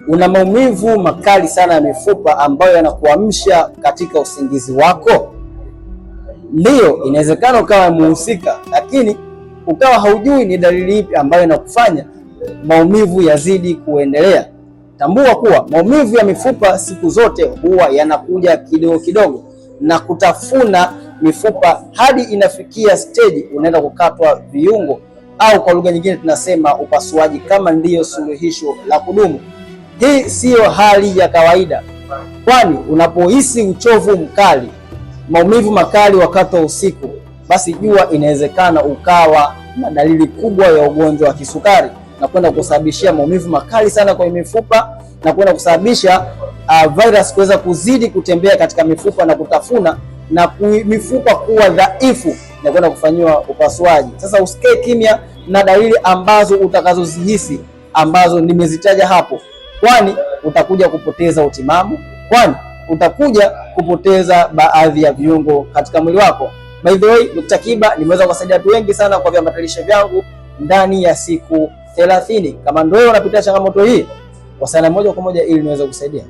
Una maumivu makali sana ya mifupa ambayo yanakuamsha katika usingizi wako? Ndiyo, inawezekana ukawa muhusika, lakini ukawa haujui ni dalili ipi ambayo inakufanya maumivu yazidi kuendelea. Tambua kuwa maumivu ya mifupa siku zote huwa yanakuja kidogo kidogo na kutafuna mifupa hadi inafikia stage unaenda kukatwa viungo, au kwa lugha nyingine tunasema upasuaji, kama ndiyo suluhisho la kudumu. Hii siyo hali ya kawaida, kwani unapohisi uchovu mkali, maumivu makali wakati wa usiku, basi jua inawezekana ukawa na dalili kubwa ya ugonjwa wa kisukari na kwenda kusababishia maumivu makali sana kwenye mifupa na kwenda kusababisha virus kuweza kuzidi kutembea katika mifupa na kutafuna na mifupa kuwa dhaifu na kwenda kufanyiwa upasuaji. Sasa usikae kimya na dalili ambazo utakazozihisi ambazo nimezitaja hapo, kwani utakuja kupoteza utimamu, kwani utakuja kupoteza baadhi ya viungo katika mwili wako. By the way, Dr. Kiba nimeweza kuwasaidia watu wengi sana kwa viambatanisho vyangu ndani ya siku 30. Kama ndio unapitia changamoto hii, wasiliana moja kwa moja ili niweze kusaidia.